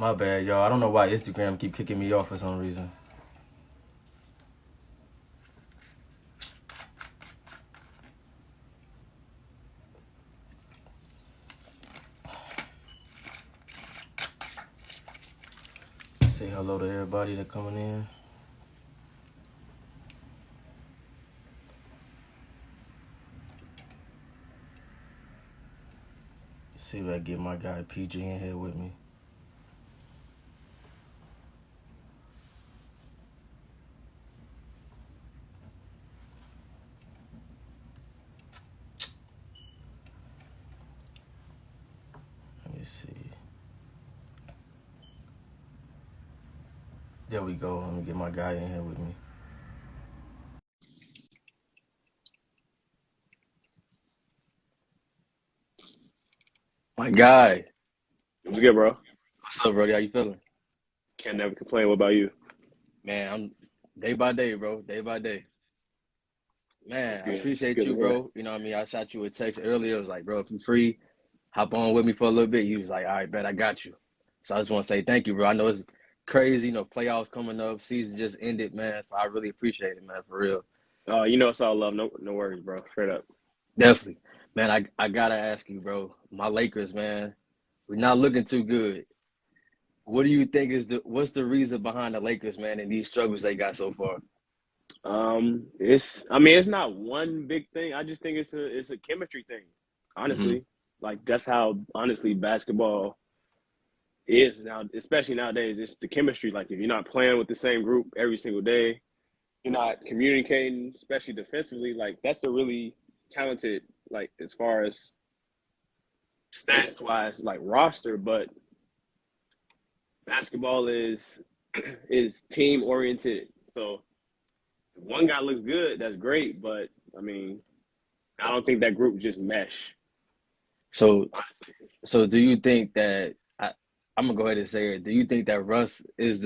My bad, y'all. I don't know why Instagram keep kicking me off for some reason. Say hello to everybody that coming in. See if I get my guy PG in here with me. Let me see. There we go. Let me get my guy in here with me. My guy. What's good, bro? What's up, Brody? How you feeling? Can't never complain. What about you? Man, I'm day by day, bro. Day by day. It's Man, I good. It's appreciate good you, to hear. bro. You know what I mean? I shot you a text earlier. I was like, bro, if you free, hop on with me for a little bit. You was like, all right, bet I got you. So I just want to say thank you, bro. I know it's crazy, playoffs coming up, season just ended, man. So I really appreciate it, man, for real. It's all love. No worries, bro. Straight up. Definitely. Man, I gotta ask you, bro. My Lakers, man, we're not looking too good. What do you think what's the reason behind the Lakers, man, and these struggles they got so far? it's not one big thing. I just think it's a chemistry thing. Hmm. Honestly, like that's how honestly basketball is now, especially nowadays. It's the chemistry. Like if you're not playing with the same group every single day, you're not communicating, especially defensively. Like that's a really talented, like as far as stats wise, like roster, but basketball is team oriented. So if one guy looks good, that's great. But I mean, I don't think that group just mesh. So Honestly, So do you think that I'm gonna go ahead and say it? Do you think that Russ is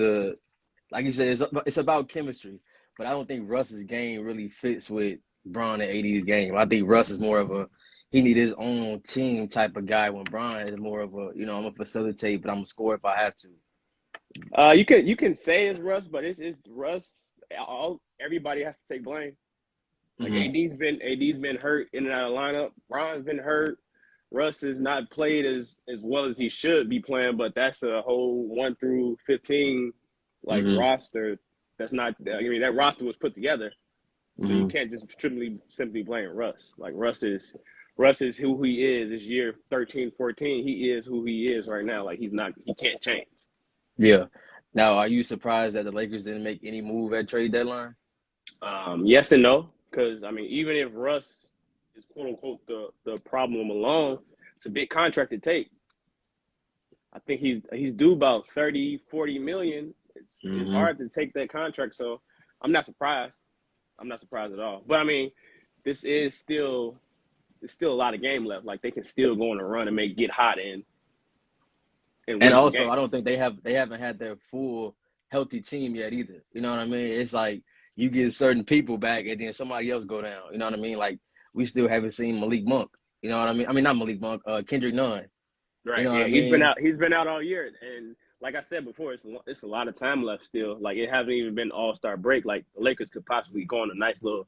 like you said, it's about chemistry, but I don't think Russ's game really fits with Bron and AD's game. I think Russ is more of he need his own team type of guy when Bron is more of I'm gonna facilitate, but I'm gonna score if I have to. you can say it's Russ, but it's Russ. All everybody has to take blame. Like Hmm. AD's been hurt in and out of lineup. Bron's been hurt. Russ has not played as well as he should be playing, but that's a whole 1 through 15 like Hmm. roster. That's not. I mean, that roster was put together, so you Hmm. can't just simply blame Russ. Like Russ is who he is. This year 13, 14, he is who he is right now. Like he can't change. Yeah. Now, are you surprised that the Lakers didn't make any move at trade deadline? Yes and no, because I mean, even if Russ is quote unquote the problem alone, it's a big contract to take. I think he's due about 30, 40 million. It's Hmm. hard to take that contract, so I'm not surprised. I'm not surprised at all. But I mean, this is still there's still a lot of game left. Like they can still go on a run and get hot and And win some also, I games. don't think they haven't had their full healthy team yet either. You know what I mean? It's like you get certain people back and then somebody else go down. You know what I mean? Like we still haven't seen Malik Monk. You know what I mean? I mean not Malik Monk, Kendrick Nunn. You Right. know what I Yeah, he's been mean? out. He's been out all year, and like I said before, it's a lot of time left still. Like it hasn't even been All Star break. Like the Lakers could possibly go on a nice little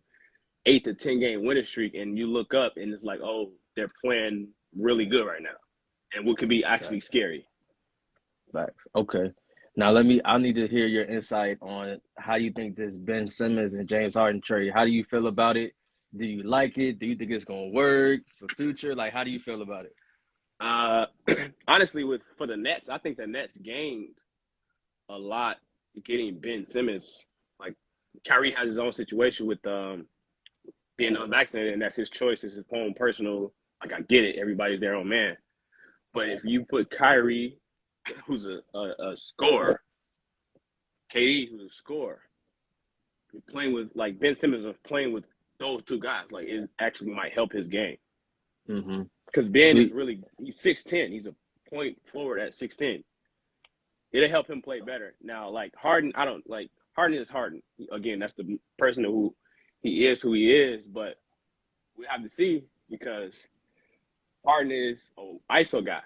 8 to 10 game winning streak, and you look up and it's like, oh, they're playing really good right now, and what could be actually Facts. scary. Facts. Okay. Now I need to hear your insight on how you think this Ben Simmons and James Harden trade. How do you feel about it? Do you like it? Do you think it's gonna work for future? Like how do you feel about it? Uh, honestly, with for the Nets, I think the Nets gained a lot getting Ben Simmons. Like Kyrie has his own situation with being unvaccinated, and that's his choice. It's his own personal. Like I get it, everybody's their own man. But if you put Kyrie, who's a scorer, KD, who's a scorer, playing with like Ben Simmons of playing with those two guys, like it actually might help his game Mm-hmm. because Ben Do is really he's 6'10". He's a point forward at 6'10". It'll help him play better. Now, like Harden, I don't like Harden is Harden. Again, that's the person who he is, who he is. But we have to see because Harden is an ISO guy.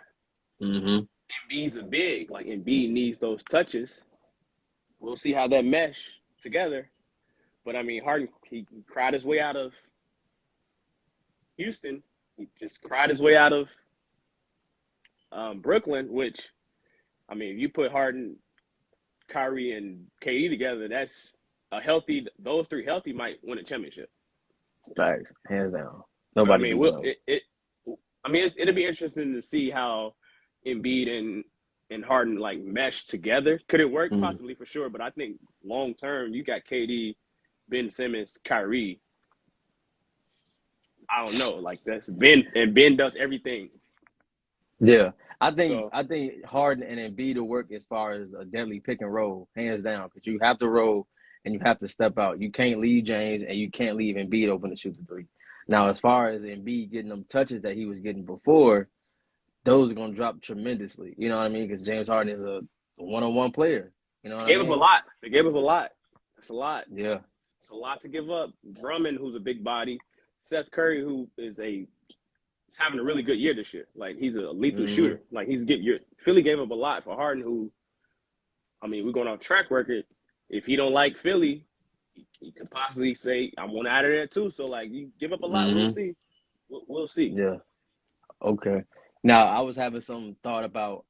mm-hmm. Embiid's a big. Like Embiid needs those touches. We'll see how that mesh together. But I mean, Harden, he cried his way out of Houston. He just cried his way out of Brooklyn. Which I mean, if you put Harden, Kyrie, and KD together, that's a healthy. Those three healthy might win a championship. Facts, hands down. But I Nobody mean, beating them. it'll be interesting to see how Embiid and Harden like mesh together. Could it work? Mhm. Possibly, for sure. But I think long term, you got KD, Ben Simmons, Kyrie. I don't know. Like that's Ben, and Ben does everything. Yeah, So I think Harden and Embiid will work as far as a deadly pick and roll, hands down, because you have to roll and you have to step out. You can't leave James and you can't leave Embiid open to shoot the three. Now, as far as Embiid getting them touches that he was getting before, those are going to drop tremendously. You know what I mean? Because James Harden is a one-on-one player. You know what they I gave up a mean? lot. They gave up a lot. That's a lot. Yeah. It's a lot to give up. Drummond, who's a big body. Seth Curry, who is having a really good year this year. Like he's a lethal Mm-hmm. shooter. Like Philly gave up a lot for Harden, who I mean, we're going on track record. If he don't like Philly, he could possibly say, I want out of there too. So like you give up a lot, we'll Mm-hmm. see. We'll see. Yeah. Okay. Now, I was having some thought about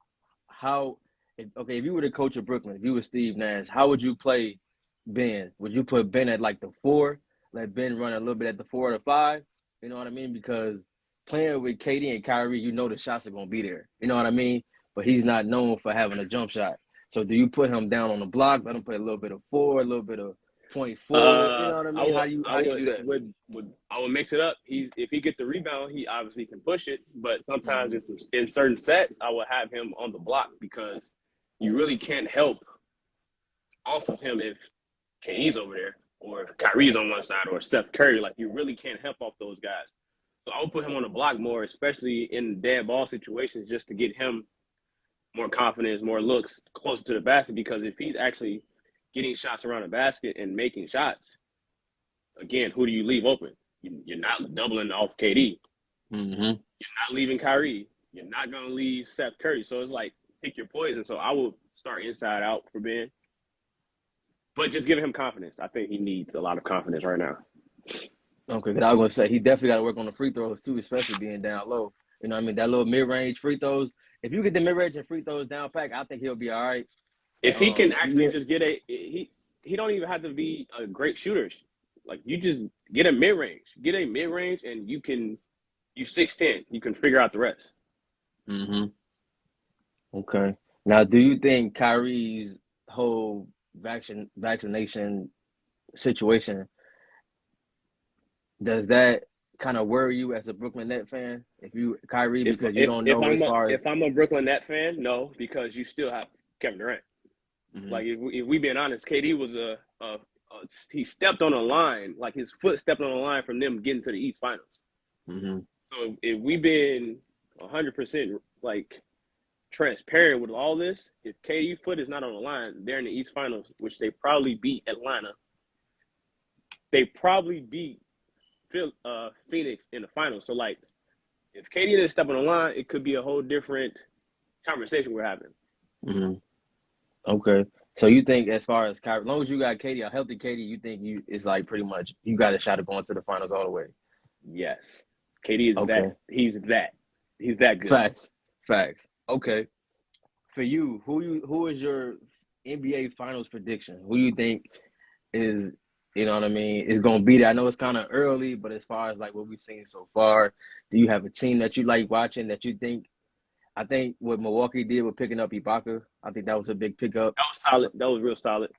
if you were the coach of Brooklyn, if you were Steve Nash, how would you play Ben? Would you put Ben at like the 4, let Ben run a little bit at the 4 or the 5? You know what I mean? Because playing with KD and Kyrie, you know the shots are going to be there. You know what I mean? But he's not known for having a jump shot. So do you put him down on the block, let him play a little bit of 4, a little bit of point forward? You know what I I mean? would How do you do that? I would mix it up. If he get the rebound, he obviously can push it. But sometimes Mm-hmm. in certain sets, I would have him on the block because you really can't help off of him if KD's over there or if Kyrie's on one side or Steph Curry. Like you really can't help off those guys. So I would put him on the block more, especially in dead ball situations, just to get him more confidence, more looks closer to the basket. Because if he's actually getting shots around the basket and making shots, again, who do you leave open? You're not doubling off KD. Mm-hmm. You're not leaving Kyrie. You're not going to leave Steph Curry. So it's like pick your poison. So I will start inside out for Ben, but just giving him confidence. I think he needs a lot of confidence right now. Okay, 'cause I was gonna say he definitely got to work on the free throws too, especially being down low. You know what I mean? That little mid-range free throws. If you get the mid-range and free throws down pack, I think he'll be all right. If he can actually Yeah. just get he don't even have to be a great shooter. Like you just get a mid range, and you 6'10", you can figure out the rest. Mm-hmm. Okay. Now, do you think Kyrie's whole vaccination situation, does that kind of worry you as a Brooklyn Net fan? If you Kyrie, If because you if don't if know as I'm far as. if I'm a Brooklyn Net fan, no, because you still have Kevin Durant. Mhm. Like if we being honest, KD was he stepped on a line, like his foot stepped on a line from them getting to the East Finals. Mm-hmm. So if we been 100% like transparent with all this, if KD foot is not on the line, they're in the East Finals, which they probably beat Atlanta. They probably beat Phoenix in the finals. So like, if KD didn't step on the line, it could be a whole different conversation we're having. Mm-hmm. Okay. So you think as far as Kyrie, as long as you got KD, a healthy KD, you think it's like pretty much you got a shot of going to the finals all the way. Yes, KD is Okay. that. He's that good. Facts. Okay. For you, who is your NBA Finals prediction? Who you think is, you know what I mean, is going to be there? I know it's kind of early, but as far as like what we've seen so far, do you have a team that you like watching that you think? I think what Milwaukee did with picking up Ibaka, I think that was a big pickup. That was solid. That was real solid.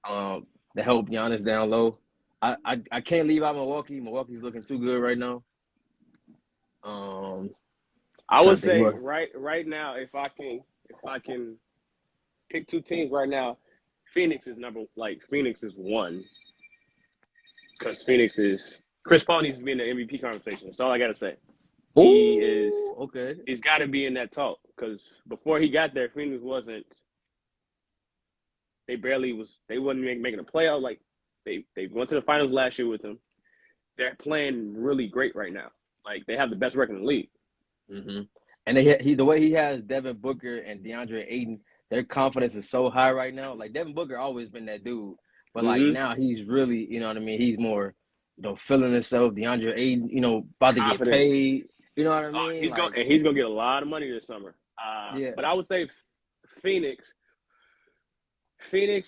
To help Giannis down low. I can't leave out Milwaukee. Milwaukee's looking too good right now. I would say what? right now, if I can pick two teams right now, Phoenix is one, because Chris Paul needs to be in the MVP conversation. That's all I gotta say. Okay. He's got to be in that talk, because before he got there, Phoenix wasn't. They wasn't making a playoff. Like they went to the finals last year with him. They're playing really great right now. Like they have the best record in the league. Mm-hmm. And the way he has Devin Booker and DeAndre Ayton, their confidence is so high right now. Like Devin Booker always been that dude, but like Mm-hmm. now he's really, you know what I mean. He's more, feeling himself. DeAndre Ayton, about to get Confidence. paid. You know what I mean? Like, He's gonna get a lot of money this summer. yeah, But I would say Phoenix,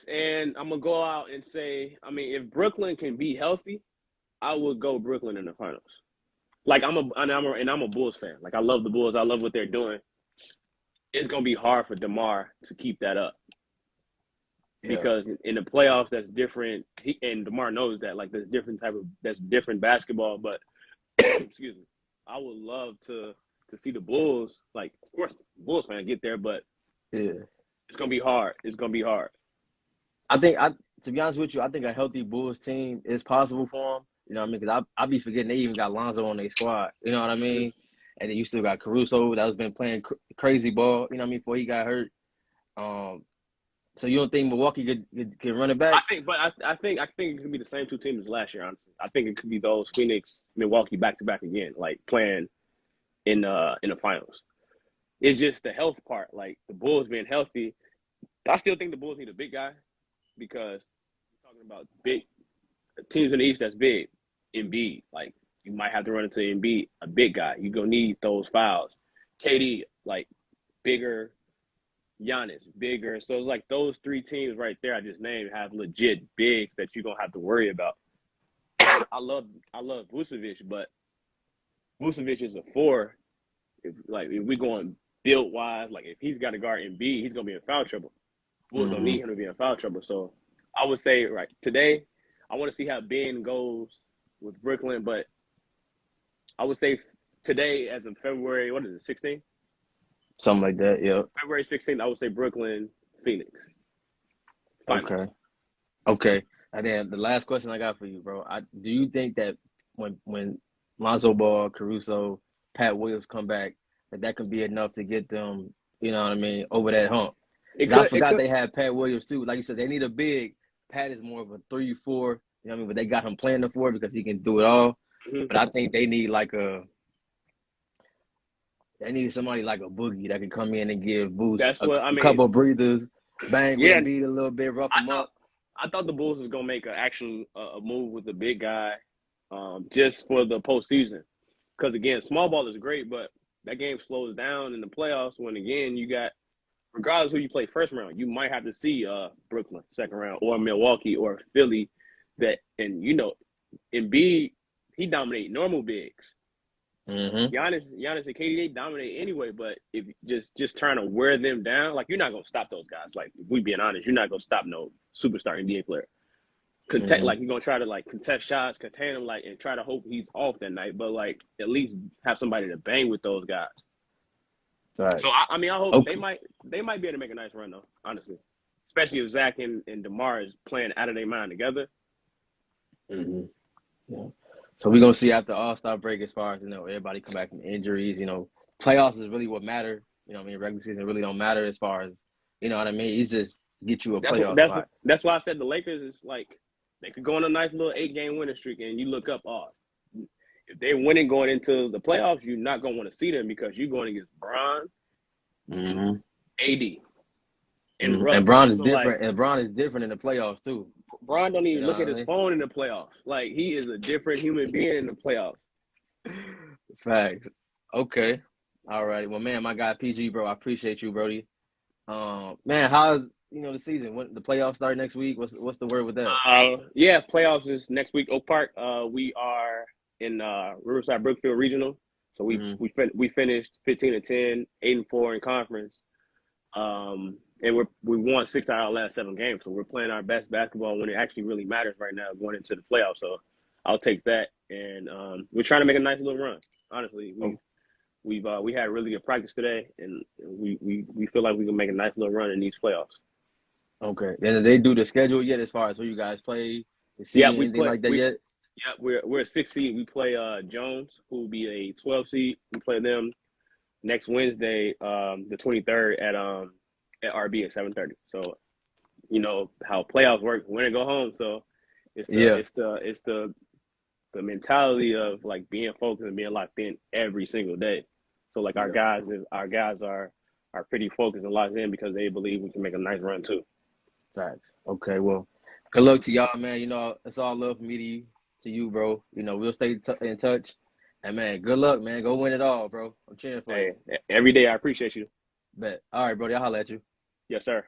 and I'm gonna go out and say, I mean, if Brooklyn can be healthy, I would go Brooklyn in the finals. Like I'm a Bulls fan. Like I love the Bulls. I love what they're doing. It's gonna be hard for DeMar to keep that up yeah, because in the playoffs, that's different. And DeMar knows that. Like that's different basketball. But excuse me, I would love to see the Bulls. Like, of course, Bulls fan get there, but yeah. it's gonna be hard. It's gonna be hard. To be honest with you, I think a healthy Bulls team is possible for them. You know what I mean? Because I be forgetting they even got Lonzo on their squad. You know what I mean? And then you still got Caruso that has been playing crazy ball. You know what I mean? Before he got hurt. So you don't think Milwaukee could run it back? I think it could be the same two teams as last year. Honestly, I think it could be those Phoenix, Milwaukee back to back again, like playing in the finals. It's just the health part, like the Bulls being healthy. I still think the Bulls need a big guy because we're talking about big teams in the East that's big. Embiid, like you might have to run into Embiid, a big guy. You're gonna need those fouls. KD, like bigger. Giannis, bigger. So it's like those three teams right there I just named have legit bigs that you're gonna have to worry about. I love Vucevic, but Vucevic is a four. If we going build wise, like if he's got to guard Embiid, he's gonna be in foul trouble. Bulls don't Mm-hmm. need him to be in foul trouble. So I would say right today, I want to see how Ben goes with Brooklyn, but I would say today as of February, what is it, 16th? Something like that. Yeah. February 16th, I would say Brooklyn, Phoenix. Finals. Okay. And then the last question I got for you, bro. Do you think that when Lonzo Ball, Caruso, Pat Williams come back, that can be enough to get them, you know what I mean, over that hump? It Because I could. It forgot could. they had Pat Williams too. Like you said, they need a big. Pat is more of a 3-4. You know what I mean? But they got him playing the 4 because he can do it all. Mhm. But I think they need somebody like a Boogie that can come in and give Boost That's a what I mean. couple of breathers, bang with Yeah, Embiid a little bit, rough him up. I thought the Bulls was gonna make an actual a move with the big guy, just for the postseason. Because again, small ball is great, but that game slows down in the playoffs when again you got, regardless who you play first round, you might have to see Brooklyn second round or Milwaukee or Philly. And Embiid, he dominate normal bigs. Mm-hmm. Giannis and KD, they dominate anyway. But if just trying to wear them down, like you're not gonna stop those guys. Like if we being honest, you're not gonna stop no superstar NBA player. Mm-hmm. Like you're gonna try to like contest shots, contain him, like and try to hope he's off that night. But like at least have somebody to bang with those guys. Right. So I mean, I hope Okay. they might be able to make a nice run though. Honestly, especially if Zach and DeMar is playing out of their mind together. Mm-hmm. Yeah. So we're gonna see after All-Star break as far as everybody come back from injuries. Playoffs is really what matter. You know what I mean? Regular season really don't matter as far as you know what I mean. It's just get you a playoff spot. That's why I said the Lakers is like they could go on a nice little 8-game winning streak, and you look up, if they're winning going into the playoffs, you're not gonna want to see them because you're going against Bron, Mm-hmm. AD, and Mm-hmm. Russ. And Bron is So different. like And Bron is different in the playoffs too. Bron don't You even know look what at I his mean? phone in the playoffs. Like he is a different human being in the playoffs. Facts. Okay. All righty. Well, man, my guy PG, bro, I appreciate you, Brody. Man, how's the season? When the playoffs start next week? What's the word with that? Yeah, playoffs is next week. Oak Park. We are in Riverside Brookfield Regional. So Mm-hmm. we finished 15-10, 8-4 in conference. And we won 6 out of our last 7 games. So we're playing our best basketball when it actually really matters right now going into the playoffs. So I'll take that. And we're trying to make a nice little run. Honestly, we had really good practice today, and we feel like we can make a nice little run in these playoffs. Okay. And did they do the schedule yet as far as who you guys play, the Yeah, season, anything like that yet? Yeah, we're a 6 seed. We play Jones, who will be a 12 seed. We play them next Wednesday, the 23rd at RB at 7:30. So you know how playoffs work, win and go home. So it's the mentality of like being focused and being locked in every single day. So like Yeah. our guys are pretty focused and locked in because they believe we can make a nice run too. Facts. Okay, well, good luck to y'all, man. You know, it's all love from me to you, bro. You know, we'll stay in touch. And, man, good luck, man. Go win it all, bro. I'm cheering for you. Hey, every day I appreciate you. Bet. All right, brody. I'll holler at you. Yes, sir.